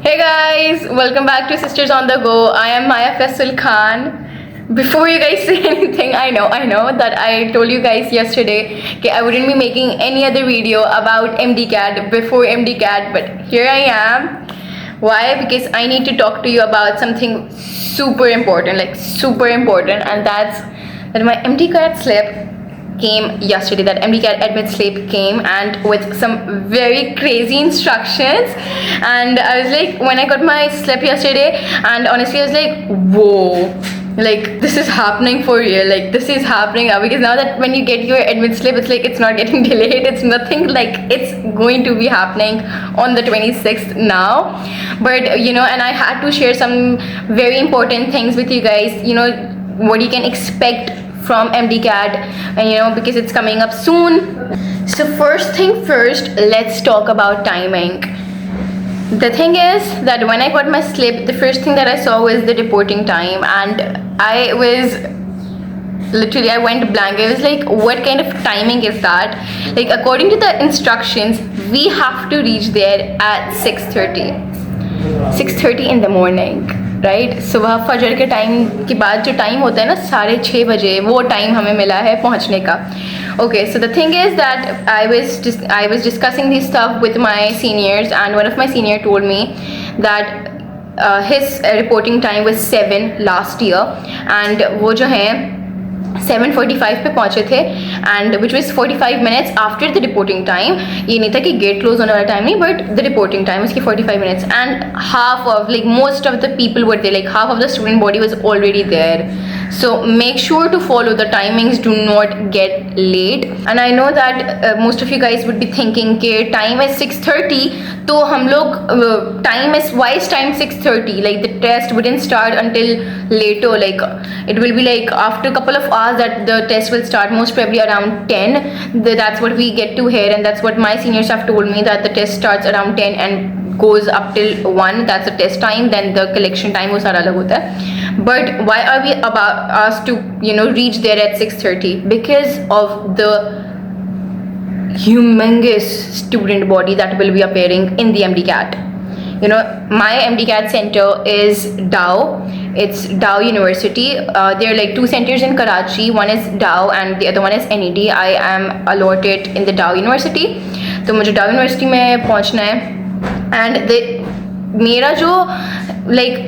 Hey guys, welcome back to Sisters on the Go. I am Maya Faisal Khan. Before you guys say anything, I know that I told you guys yesterday that I wouldn't be making any other video about MDCAT before MDCAT, but here I am. Why? Because I need to talk to you about something super important, and that's that my MDCAT slip came yesterday. That MDCAT admit slip came, and with some very crazy instructions. And I was like, when I got my slip yesterday, and honestly I was like, whoa, like this is happening for real, like this is happening now. Because now that when you get your admit slip, it's like it's not getting delayed, it's nothing, like it's going to be happening on the 26th now. But you know, and I had to share some very important things with you guys, you know, what you can expect from MDCAT, and you know, because it's coming up soon. So first thing first, let's talk about timing. The thing is that when I got my slip, the first thing that I saw was the reporting time, and I went blank. I was like, what kind of timing is that? Like, according to the instructions, we have to reach there at 6:30 in the morning, right सुबह फजर के time के बाद जो time होता है ना 6:30 बजे, वो टाइम हमें मिला है पहुंचने का. Okay, so the thing is that I was discussing this stuff with my seniors, and one of my senior told me that his reporting time was 7 last year, and वो जो है 7:45 पे पहुंचे थे, and which was 45 minutes after the reporting time. ये नहीं था कि गेट क्लोज होने वाला टाइम नहीं, बट द रिपोर्टिंग टाइम उसकी 45 minutes, and half of like most of the people were there, like half of the student body was already there. So make sure to follow the timings, do not get late. And I know that most of you guys would be thinking कि time is 6:30, तो हम लोग time is, why is time 6:30? Like the test wouldn't start until later, like it will be like after a couple of hours that the test will start, most probably around 10. That's what we get to hear, and that's what my seniors have told me, that the test starts around 10 and goes up till 1. That's the test time. Then the collection time वो सारा अलग होता है. But why are we about asked to, you know, reach there at 6:30? Because of the humongous student body that will be appearing in the MDCAT. You know, my MDCAT center is Dow. It's Dow University. There are like 2 centers in Karachi. One is Dow and the other one is NED. I am allotted in the Dow University. तो मुझे Dow University में पहुंचना है, and मेरा जो like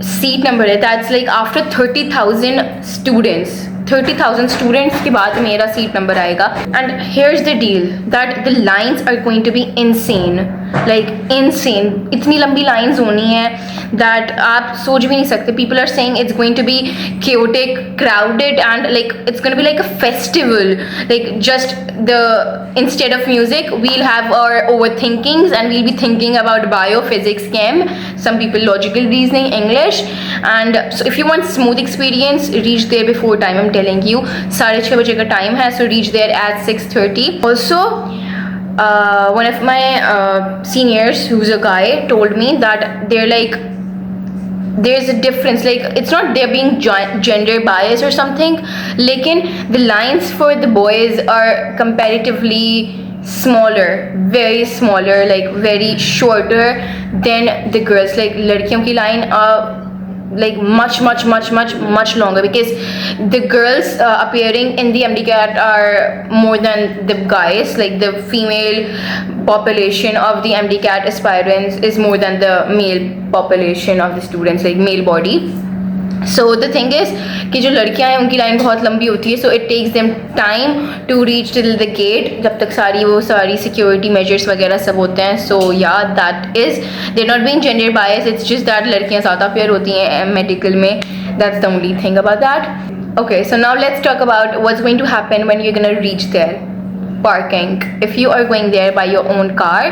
seat number है, that's like after 30,000 students के बाद मेरा सीट नंबर आएगा. And here is the deal that the lines are going to be insane, like insane. इतनी लंबी लाइन्स होनी है दैट आप सोच भी नहीं सकते. People are saying it's going to be chaotic, crowded, and like it's going to be like a festival. Like just instead of music, we'll have our overthinkings, and we'll be thinking about bio, physics, chem, some people logical reasoning, English. And so if you want smooth experience, reach there before time. I'm telling you, 6:30 बजे का time है, so reach there at 6:30. Also, one of my seniors, who's a guy, told me that they're like, there's a difference, like it's not they're being gender biased or something, lekin the lines for the boys are comparatively smaller, very smaller, like very shorter than the girls. Like ladkiyon ki line like much longer, because the girls appearing in the MDCAT are more than the guys. Like the female population of the MDCAT aspirants is more than the male population of the students, like male body. So the thing is कि जो लड़कियां हैं उनकी line बहुत लंबी होती है, so it takes them time to reach till the gate, जब तक सारी security measures वगैरह सब होते हैं. So yeah, that is, they're not being gender biased, it's just that लड़कियां ज़्यादा appear होती हैं medical में. That's the only thing about that. Okay, so now let's talk about what's going to happen when you're gonna reach there. Parking. If you are going there by your own car,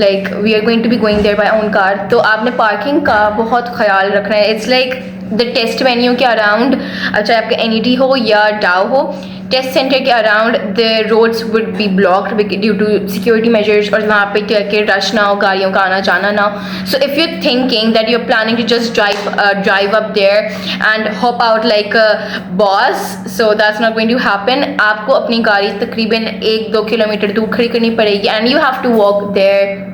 like we are going to be going there by own car, तो आपने parking का बहुत ख्याल रखना है. It's like the test venue के around, चाहे आपका NED हो या डाउ हो, टेस्ट सेंटर के around the roads would be blocked due to security measures, और वहाँ पे के रश ना हो, गाड़ियों का आना जाना ना हो. So if you thinking that you are planning to just drive up there and hop out like boss, so that's not going to happen. आपको अपनी गाड़ी तकरीबन 1-2 किलोमीटर दूर खड़ी करनी पड़ेगी, and you have to walk there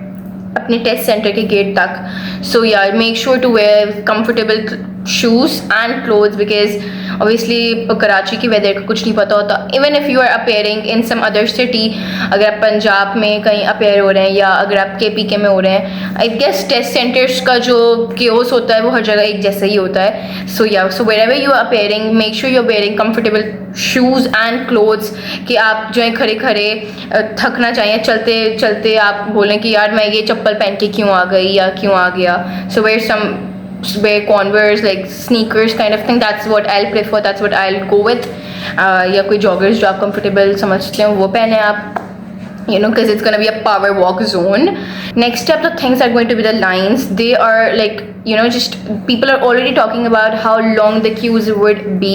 अपने test centre के गेट तक. सो यार make sure to wear comfortable shoes and clothes because obviously Karachi की वेदर का कुछ नहीं पता होता. Even if you are appearing in some other city, अगर आप पंजाब में कहीं अपेयर हो रहे हैं या अगर आप KPK में हो रहे हैं, आई गेस टेस्ट सेंटर्स का जो केओस होता है वो हर जगह एक जैसा ही होता है. So wherever you are appearing, make sure you are wearing comfortable shoes and clothes कि आप जो है खड़े खड़े थक ना चाहिए, चलते चलते आप बोलें कि यार मैं ये चप्पल पहन के क्यों आ गई या क्यों आ गया. सो wear Converse, like sneakers kind of thing. That's what I'll prefer, that's what I'll go with. या कोई joggers जो आप comfortable समझते हैं वो पहने आप, you know, because it's going to be a power walk zone. Next up, the things are going to be the lines. They are like, you know, just people are already talking about how long the queues would be,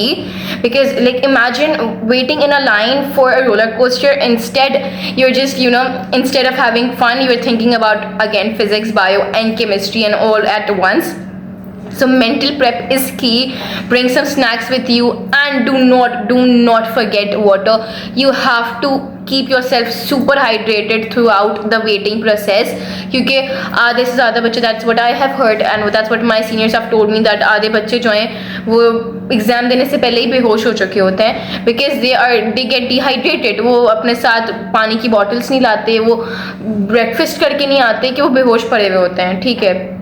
because like imagine waiting in a line for a roller coaster. Instead you're just, you know, instead of having fun, you're thinking about again physics, bio and chemistry and all at once. So mental prep is key. Bring some snacks with you and do not forget water. You have to keep yourself super hydrated throughout the waiting process, क्योंकि आधे से ज़्यादा बच्चे, that's what I have heard and that's what my seniors have told me, that आधे बच्चे जो हैं वो एग्ज़ाम देने से पहले ही बेहोश हो चुके होते हैं because they get dehydrated. वो अपने साथ पानी की बॉटल्स नहीं लाते, वो ब्रेकफास्ट करके नहीं आते कि वो बेहोश पड़े हुए होते हैं. ठीक है,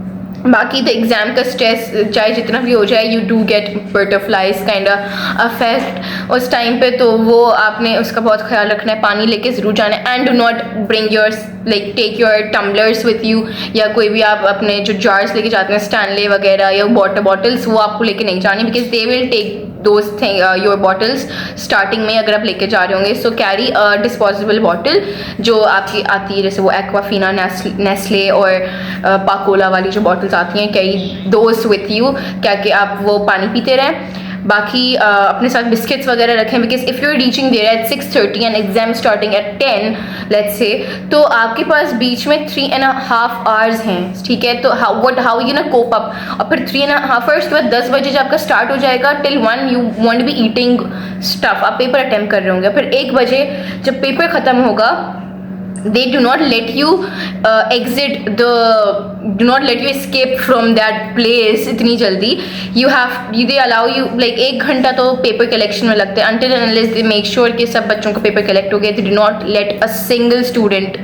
बाकी द एग्ज़ाम का स्ट्रेस चाहे जितना भी हो जाए, you do get butterflies kind of affect उस टाइम पे, तो वो आपने उसका बहुत ख्याल रखना है. पानी लेके ज़रूर जाना है and do not bring your like take your tumblers with you, या कोई भी आप अपने जो जार्स लेके जाते हैं स्टैनले वगैरह या वाटर बॉटल्स, वो आपको लेके नहीं जानी because they will take those thing your bottles starting में अगर आप लेके जा रहे होंगे. So carry a disposable bottle जो आपकी आती है, जैसे वो एक्वाफिना, नेस्ले और पाकोला वाली जो बॉटल्स आती हैं, कैरी दोज विथ यू, क्या कि आप वो पानी पीते रहें. बाकी अपने साथ बिस्किट्स वगैरह रखें because if you are reaching there at 6:30 and exam starting at 10 let's say, तो आपके पास बीच में 3.5 hours हैं. ठीक है, तो हाउ यू ना कोप अप. और फिर 3.5 hours के बाद 10 बजे जब आपका स्टार्ट हो जाएगा till 1 you won't be eating stuff. आप पेपर अटैम्प्ट कर रहे होंगे. फिर 1 बजे जब पेपर ख़त्म होगा, they do not let you do not let you escape from that place इतनी जल्दी. they allow you like 1 घंटा तो पेपर कलेक्शन में लगता है until and unless they make sure कि सब बच्चों को पेपर कलेक्ट हो गए. they do not let a single student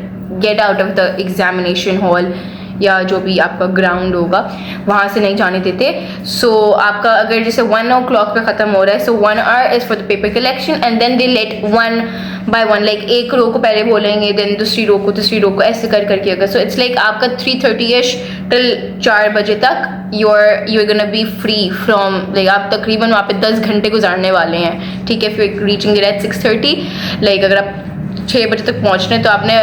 get out of the examination hall या जो भी आपका ग्राउंड होगा वहाँ से नहीं जाने देते. सो आपका अगर जैसे 1 o'clock पे ख़त्म हो रहा है, so 1 hour is for the paper collection and then they let 1 by 1 like एक रो को पहले बोलेंगे, देन दूसरी रो को ऐसे करके अगर. सो इट्स लाइक आपका 3:30ish टिल 4 बजे तक you're gonna be free from like आप तकरीबन वहाँ पे 10 घंटे गुजारने वाले हैं. ठीक है, फिर रीचिंग देयर एट 6:30 लाइक अगर आप 6 बजे तक पहुँचना है तो आपने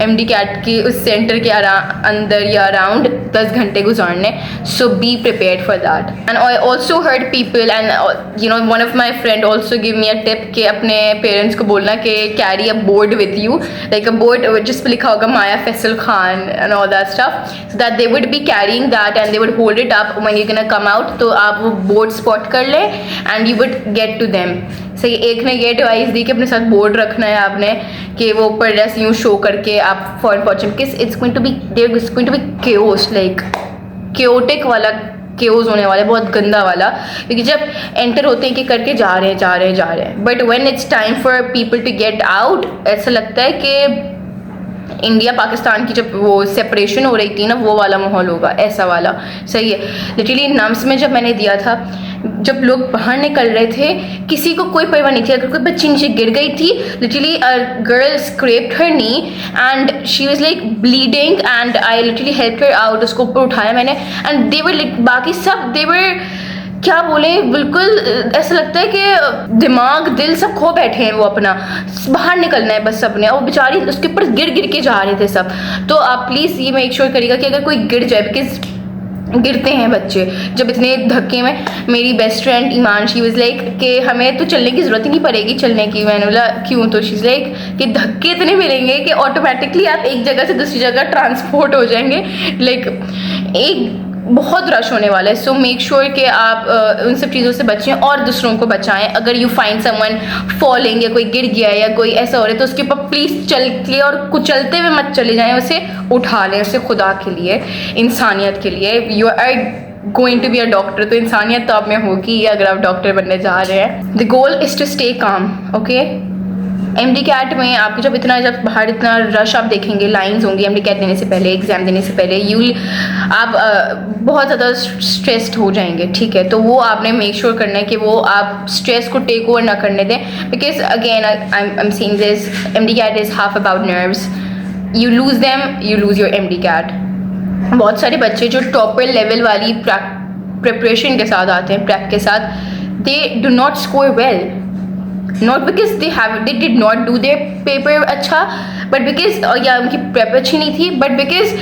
MD कैट की उस सेंटर के अंदर या अराउंड 10 घंटे गुजारने. So be prepared for that. And I also heard people and you know one of my friend also give me a tip कि अपने पेरेंट्स को बोलना कि carry a board with you, like a board जिस पर लिखा होगा Maya Faisal Khan and all that stuff, so that they would be carrying that and they would hold it up when you can come out. तो आप वो बोर्ड स्पॉट कर लें and you would get to them. सही, एक ने ये एडवाइस दी कि अपने साथ बोर्ड रखना है आपने कि वो ऊपर जैसे यूँ शो करके आप फॉरन पहुँचे because it's going to be chaos, like chaotic वाला केओस होने वाला है, बहुत गंदा वाला. क्योंकि जब एंटर होते हैं कि करके जा रहे हैं but when it's time for people to get out, ऐसा लगता है कि इंडिया पाकिस्तान की जब वो सेपरेशन हो रही थी ना, वो वाला माहौल होगा, ऐसा वाला. सही है, लिटरली नम्स में जब मैंने दिया था, जब लोग बाहर निकल रहे थे किसी को कोई परवाह नहीं थी. अगर कोई बच्ची नीचे गिर गई थी, literally girl scraped her knee and she was like bleeding and I literally help her out. उसको ऊपर उठाया मैंने एंड दे वर बाकी सब दे वर क्या बोले, बिल्कुल ऐसा लगता है कि दिमाग दिल सब खो बैठे हैं. वो अपना बाहर निकलना है बस सबने, और बेचारी उसके ऊपर गिर के जा रहे थे सब. तो आप प्लीज़ ये मेक श्योर करिएगा कि अगर कोई गिर जाए, बिकॉज गिरते हैं बच्चे जब इतने धक्के में. मेरी best friend Iman she was like कि हमें तो चलने की ज़रूरत ही नहीं पड़ेगी चलने की. मैंने बोला क्यों? तो शी इज़ लाइक कि धक्के इतने मिलेंगे कि ऑटोमेटिकली आप एक जगह से दूसरी जगह ट्रांसपोर्ट हो जाएंगे. लाइक बहुत रश होने वाला है। सो मेक श्योर कि आप उन सब चीज़ों से बचें और दूसरों को बचाएं। अगर यू फाइंड समवन फॉलिंग या कोई गिर गया या कोई ऐसा हो रहा है तो उसके ऊपर प्लीज़ चल के और कुचलते हुए मत चले जाएं, उसे उठा लें, उसे खुदा के लिए, इंसानियत के लिए। You are going to be a doctor, तो इंसानियत तो आप में होगी अगर आप डॉक्टर बनने जा रहे हैं। The goal is to stay calm, okay. MD CAT में आपको जब बाहर इतना रश आप देखेंगे, लाइंस होंगी एमडी कैट देने से पहले, एग्जाम देने से पहले, आप बहुत ज़्यादा स्ट्रेस्ड हो जाएंगे, ठीक है। तो वो आपने मेक श्योर करना है कि वो आप स्ट्रेस को टेक ओवर ना करने दें, because again I am seeing this, MD CAT is half about nerves. You lose them, you lose your MD CAT. बहुत सारे बच्चे जो टॉपर लेवल वाली प्रिपरेशन के साथ आते हैं, प्रेप के साथ, they do not score well, not because they did not do their paper अच्छा, बट बिकॉज या उनकी प्रेप अच्छी नहीं थी, बट बिकॉज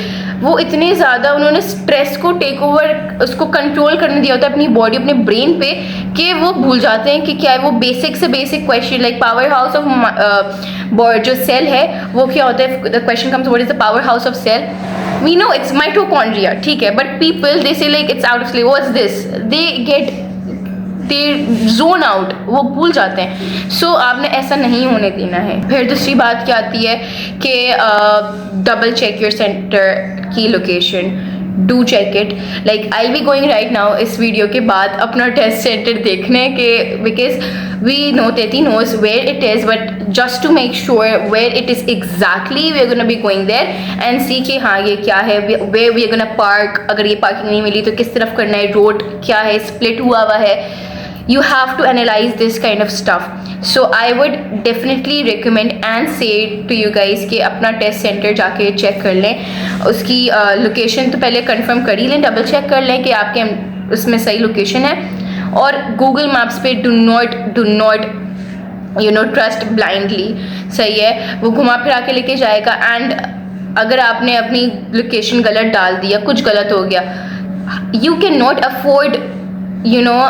वो इतने ज़्यादा उन्होंने स्ट्रेस को टेक ओवर, उसको कंट्रोल करने दिया होता है अपनी बॉडी, अपने ब्रेन पे, कि वो भूल जाते हैं कि क्या है वो बेसिक से basic question, like power house of जो सेल है वो क्या होता है। The question comes, what is the power house of cell? We know it's mitochondria, ठीक है, but people they say like it's out of sleep, what's this, they zone out, वो भूल जाते हैं। सो आपने ऐसा नहीं होने देना है। फिर दूसरी बात क्या आती है कि डबल चेक योर सेंटर की location, do check it. Like I be going right now इस वीडियो के बाद अपना टेस्ट सेंटर देखने के, because we know Teti knows where it is, but just to make sure where it is exactly, we are gonna be going there and see कि हाँ ये क्या है, where we are gonna park, अगर ये parking नहीं मिली तो किस तरफ करना है, रोड क्या है, स्प्लिट हुआ है। You have to analyze this kind of stuff. So I would definitely recommend and say to you guys कि अपना टेस्ट सेंटर जाके चेक कर लें, उसकी लोकेशन तो पहले कंफर्म कर ही लें, डबल चेक कर लें कि आपके उसमें सही लोकेशन है। और गूगल मैप्स पे do not you know trust blindly, सही है, वो घुमा फिरा के लेके जाएगा। एंड अगर आपने अपनी लोकेशन गलत डाल दिया, कुछ गलत हो गया, you can not afford you know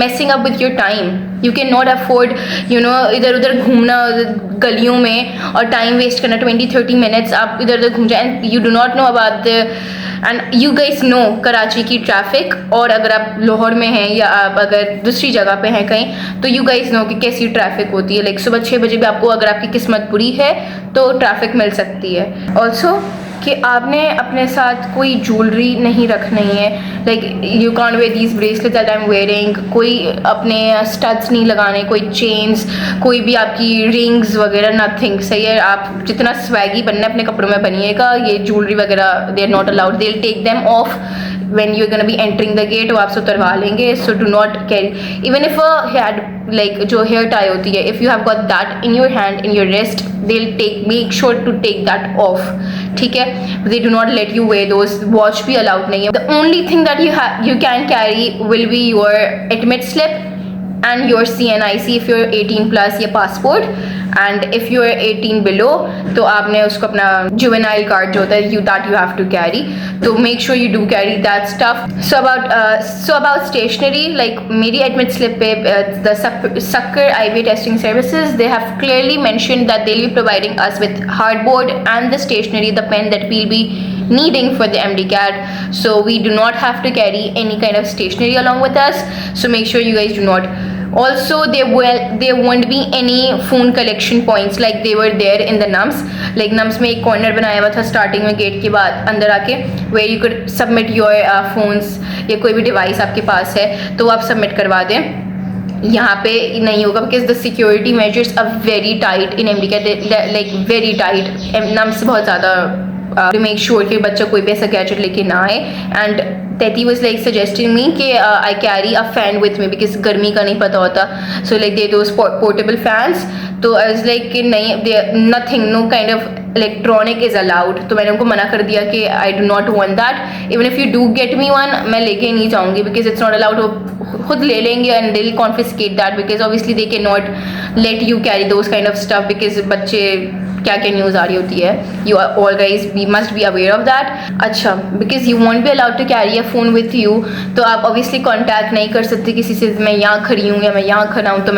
messing up with your time, you can not afford you know इधर उधर घूमना गलियों में और टाइम वेस्ट करना 20-30 मिनट्स आप इधर उधर घूम जाए, and you do not know about the, and you guys know Karachi की ट्रैफिक, और अगर आप लाहौर में हैं या आप अगर दूसरी जगह पे हैं कहीं, तो यू गाइस नो कि कैसी ट्रैफिक होती है। लाइक सुबह 6 बजे भी आपको, अगर आपकी किस्मत बुरी है तो ट्रैफिक मिल सकती है। ऑल्सो कि आपने अपने साथ कोई ज्वेलरी नहीं रखनी है, like you can't where these bracelet that I am wearing, कोई अपने स्टड्स नहीं लगाने, कोई चेन्स, कोई भी आपकी रिंग्स वगैरह, नथिंग, सही है। आप जितना स्वैगी बनना है अपने कपड़ों में बनिएगा, ये ज्वेलरी वगैरह they are not allowed, they will take them off when you're gonna be entering the gate, वो आपसे उतरवा लेंगे। so do not carry even if a head, like जो hair tie होती है, if you have got that in your hand, in your wrist, they'll make sure to take that off, ठीक है। they do not let you wear those, watch भी allowed नहीं है। the only thing that you can carry will be your admit slip and your CNIC if you're 18 plus, या passport, and if you're 18 below तो आपने उसको अपना juvenile card जो होता है that you have to carry, तो make sure you do carry that stuff. so about stationery, like मेरी admit slip पे the Sucker IVA testing services, they have clearly mentioned that they'll be providing us with hardboard and the stationery, the pen that we'll be needing for the MDCAT, so we do not have to carry any kind of stationery along with us, so make sure you guys do not. Also there won't be any phone collection points like they were there in the NUMS, like NUMS में एक corner बनाया हुआ था starting में gate के बाद अंदर आके, where you could submit your phones या कोई भी डिवाइस आपके पास है तो आप सबमिट करवा दें। यहाँ पे नहीं होगा because the security measures are very tight in MDCAT, like very tight, NUMS बहुत ज़्यादा to make sure कि बच्चा कोई भी ऐसा गैजेट लेके ना आए। And Teti was like suggesting me कि I carry a fan with me because गर्मी का नहीं पता होता, so like they those portable fans, तो I was like कि नहीं, nothing, no kind of electronic is allowed, तो मैंने उनको मना कर दिया कि I do not want that, even if you do get me one मैं लेके नहीं जाऊँगी because it's not allowed, वो खुद ले लेंगे and they'll confiscate that because obviously they cannot let you carry those kind of stuff because बच्चे क्या क्या न्यूज़ आ रही होती है, you all guys we must be aware of that. अच्छा, because you won't be allowed to carry a phone with you, तो आप obviously contact नहीं कर सकते किसी से, मैं यहाँ खड़ी हूँ या मैं यहाँ खड़ा हूँ तो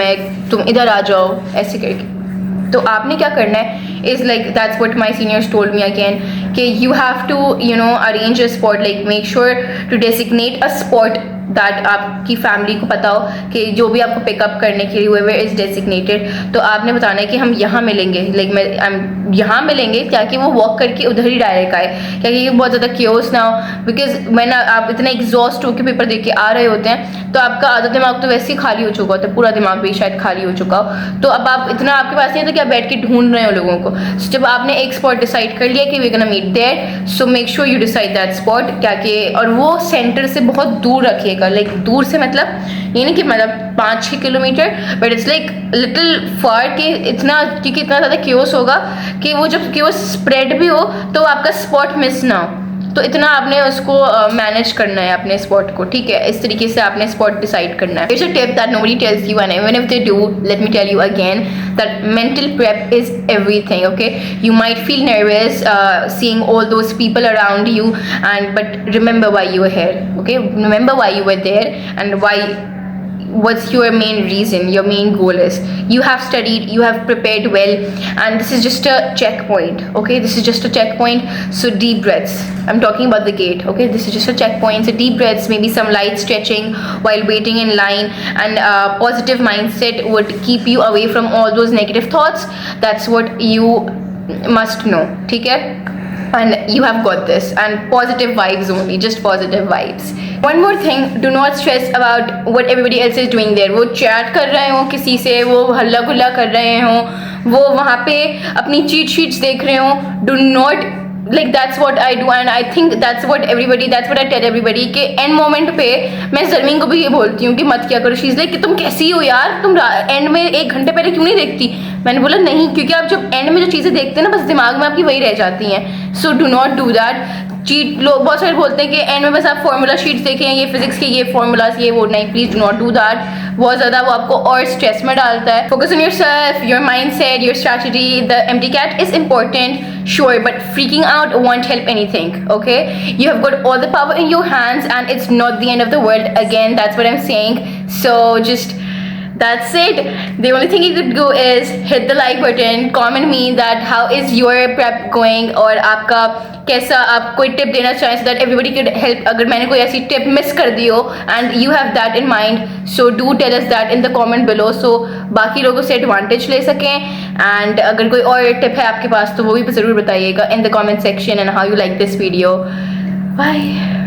तुम इधर आ जाओ ऐसे करके, तो आपने क्या करना है is like that's what my seniors told me again कि you have to you know arrange a spot, like make sure to designate a spot that आपकी फैमिली को पता हो कि जो भी आपको पिकअप करने के लिए whoever इज डेजिग्नेटेड, तो आपने बताना है कि हम यहाँ मिलेंगे, लाइक मैं यहाँ मिलेंगे, ताकि वो वॉक करके उधर ही डायरेक्ट आए, क्योंकि बहुत ज़्यादा क्योस ना हो। बिकॉज मैंने आप इतना एग्जॉस्ट होकर पेपर दे के आ रहे होते हैं तो आपका आधा दिमाग तो वैसे ही खाली हो चुका होता है, पूरा दिमाग भी शायद खाली हो चुका हो, तो अब आप इतना आपके पास नहीं है तो क्या बैठ के ढूंढ रहे हो लोगों को। So, जब आपने एक स्पॉट डिसाइड कर लिया कि we gonna meet there, so make sure you decide that spot, क्या कि और वो सेंटर से बहुत दूर रखिएगा, लाइक दूर से मतलब ये नहीं कि मतलब 5-6 kilometre, but it's like little far के इतना, क्योंकि इतना ज़्यादा क्योस होगा कि वो जब क्योस स्प्रेड भी हो तो आपका स्पॉट मिस ना हो, तो इतना आपने उसको मैनेज करना है अपने स्पॉट को, ठीक है। इस तरीके से आपने स्पॉट डिसाइड करना है। Here's a tip that nobody tells you, and even if they do, let me tell you again that mental prep is everything. Okay, you might feel nervous seeing all those people around you, but remember why you were here. Okay, remember why you were there and what's your main reason, your main goal is. You have studied, you have prepared well, and this is just a checkpoint. Okay, this is just a checkpoint, so deep breaths. I'm talking about the gate. Okay, this is just a checkpoint, so deep breaths, maybe some light stretching while waiting in line, and positive mindset would keep you away from all those negative thoughts. That's what you must know, ठीक है। and you have got this, and positive vibes only, just positive vibes. One more thing, do not stress about what everybody else is doing there. वो chat कर रहे हो किसी से, वो हल्ला गुल्ला कर रहे हो, वो वहाँ पे अपनी चीट शीट्स देख रहे हो, do not like that's what I do, and I think that's what I tell everybody कि end moment पे मैं ज़रमीन को भी ये बोलती हूँ कि मत क्या करो। शीज़ लाइक कि तुम कैसी हो यार, तुम एंड में 1 घंटे पहले क्यों नहीं देखती। मैंने बोला नहीं, क्योंकि आप जब एंड में जो चीज़ें देखते हैं ना, बस दिमाग में आपकी वही रह जाती हैं। So do not do that. Cheat लोग बहुत सारे बोलते हैं कि एंड में बस आप फॉर्मूला शीट्स देखें, ये फिजिक्स के ये फॉर्मूलाज ये वो, नहीं, please do not do that. बहुत ज़्यादा वो आपको और स्ट्रेस में डालता है। Focus on yourself, your mindset, your strategy. The MTCAT is important, sure, but freaking out won't help anything. Okay, you have got all the power in your hands, and it's not the end of the world. Again, that's what I'm saying. So just that's it. The only thing you could do is hit the like button, comment me that how is your prep going, और आपका कैसा, आप कोई tip देना चाहें so that everybody could help, अगर मैंने कोई ऐसी टिप मिस कर दी हो and you have that in mind, so do tell us that in the comment below, so बाकी लोगों से एडवांटेज ले सकें। and अगर कोई और टिप है आपके पास तो वो भी ज़रूर बताइएगा in the comment section, and how you like this video. Bye.